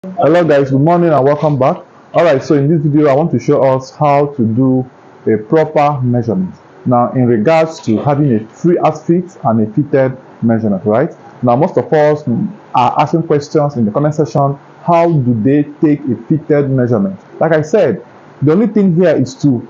Hello guys, good morning and welcome back. Alright, so in this video I want to show us how to do a proper measurement. Now in regards to having a free outfit and a fitted measurement, right? Now most of us are asking questions in the comment section, how do they take a fitted measurement? Like I said, the only thing here is to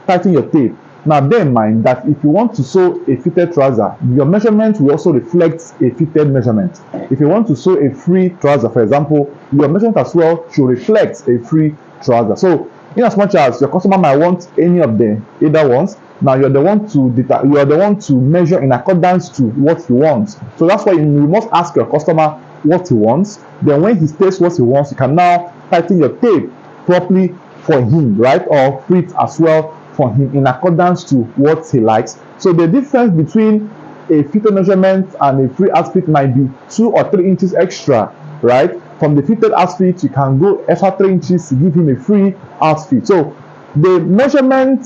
tighten your tape. Now bear in mind that if you want to sew a fitted trouser, your measurement will also reflect a fitted measurement. If you want to sew a free trouser, for example, your measurement as well should reflect a free trouser. So in as much as your customer might want any of the either ones, now you're the one to measure in accordance to what he wants. So that's why you must ask your customer what he wants. Then when he states what he wants, you can now tighten your tape properly for him, right? Or fit as well for him in accordance to what he likes. So the difference between a fitted measurement and a free outfit might be 2 or 3 inches extra, right? From the fitted outfit, you can go extra 3 inches to give him a free outfit. So the measurement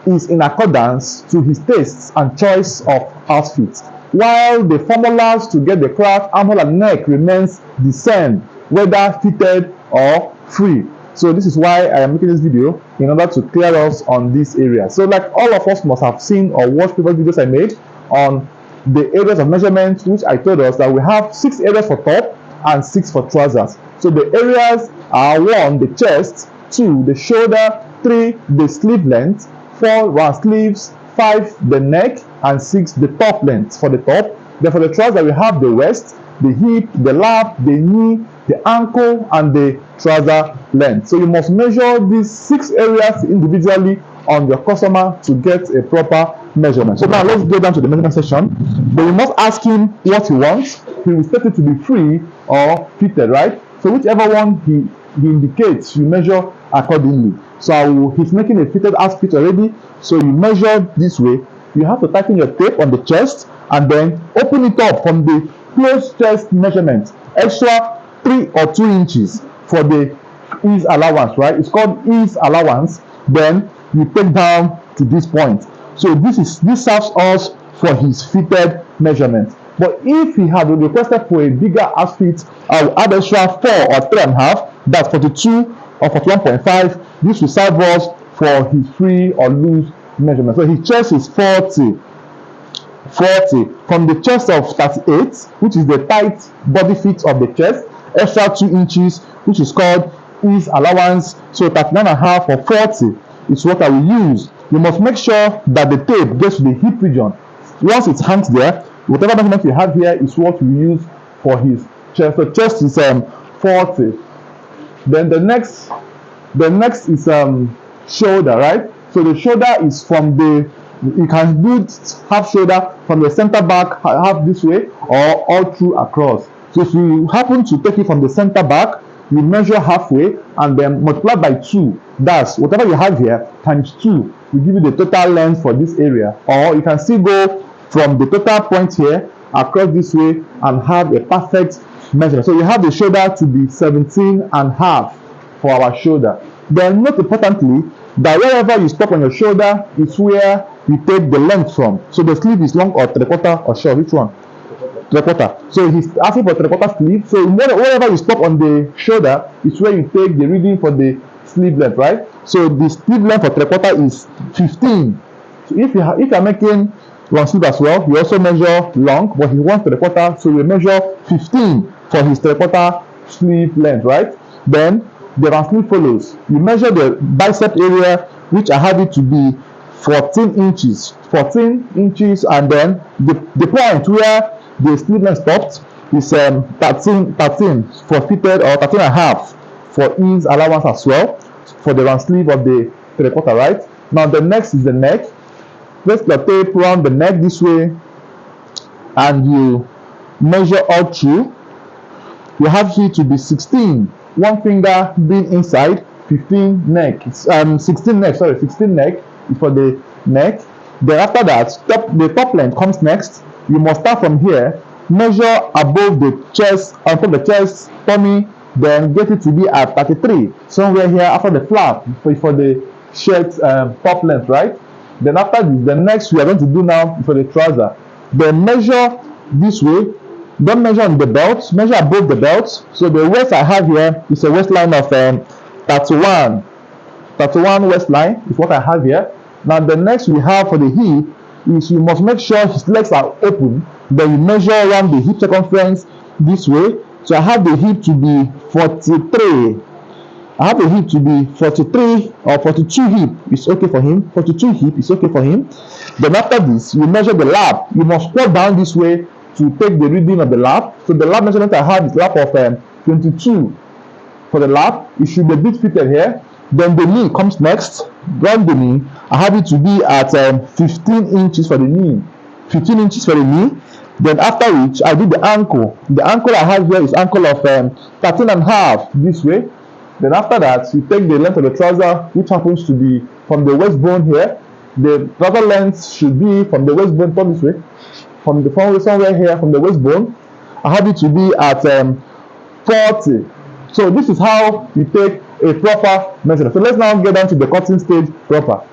is in accordance to his tastes and choice of outfits, while the formulas to get the craft, armhole and neck remains the same, whether fitted or free. So this is why I am making this video, in order to clear us on this area. So like all of us must have seen or watched previous videos I made on the areas of measurement, which I told us that we have 6 areas for top and 6 for trousers. So the areas are 1, the chest; 2, the shoulder; 3, the sleeve length; 4, round sleeves; 5, the neck; and 6, the top length for the top. Then for the trouser, we have the waist, the hip, the lap, the knee, the ankle, and the trouser length. So you must measure these 6 areas individually on your customer to get a proper measurement. So now let's go down to the measurement section. But you must ask him what he wants. He will set it to be free or fitted, right? So whichever one he indicates, you measure accordingly. So he's making a fitted outfit already. So you measure this way. You have to tighten your tape on the chest and then open it up from the closed chest measurement, extra 3 or 2 inches for the ease allowance, right? It's called ease allowance. Then you take down to this point. So this serves us for his fitted measurement. But if he had requested for a bigger outfit, I will add extra 4 or 3.5, that's 42 or 41.5. This will serve us for his free or loose measurement. So his chest is 40 from the chest of 38, which is the tight body fit of the chest, extra 2 inches, which is called ease allowance. So 39.5 or 40 is what I will use. You must make sure that the tape gets to the hip region. Once it hangs there, whatever measurement you have here is what we use for his chest. So chest is 40. Then the next is shoulder, right? So the shoulder is from the, you can do half shoulder from the center back, half this way, or all through across. So if you happen to take it from the center back, you measure halfway and then multiply by 2. That's whatever you have here times 2 will give you the total length for this area. Or you can still go from the total point here across this way and have a perfect measurement. So you have the shoulder to be 17.5 for our shoulder. Then note importantly that wherever you stop on your shoulder is where you take the length from. So the sleeve is long or 3/4 or short, which one? 3/4. So he's asking for 3/4 sleeve. So wherever you stop on the shoulder is where you take the reading for the sleeve length, right? So the sleeve length for 3/4 is 15. So if you are making long sleeve as well, you also measure long, but he wants 3/4, so we measure 15 for his 3/4 sleeve length, right? Then the round sleeve follows. You measure the bicep area, which I have it to be 14 inches, and then the point where the sleeve length stopped is 13 for fitted, or 13.5 for ease allowance as well for the round sleeve of the 3/4, right? Now the next is the neck. Place your tape around the neck this way and you measure all through. You have here to be 16, one finger being inside, 15 neck, 16 neck, 16 neck is for the neck. Then after that, the top length comes next. You must start from here, measure above the chest, on top of the chest, tummy, then get it to be at 33, somewhere here after the flap for the shirt top length, right? Then after this, the next we are going to do now for the trouser. Then measure this way Don't measure on the belt, measure above the belt. So the waist I have here is a waistline of 31 waistline is what I have here. Now the next we have for the hip is you must make sure his legs are open. Then you measure around the hip circumference this way. So I have the hip to be 43. I have the hip to be 43 or 42 hip is okay for him. 42 hip is okay for him. Then after this, you measure the lap. You must squat down this way to take the reading of the lap. So the lap measurement I have is lap of 22 for the lap. It should be a bit fitted here. Then the knee comes next. Round the knee. I have it to be at 15 inches for the knee. 15 inches for the knee. Then after which I do the ankle. The ankle I have here is ankle of 13 and a half this way. Then after that, you take the length of the trouser, which happens to be from the waist bone here. The trouser length should be from the waist bone, come this way, from the front somewhere here, from the waist bone. I have it to be at 40. So this is how you take a proper measurement. So let's now get down to the cutting stage proper.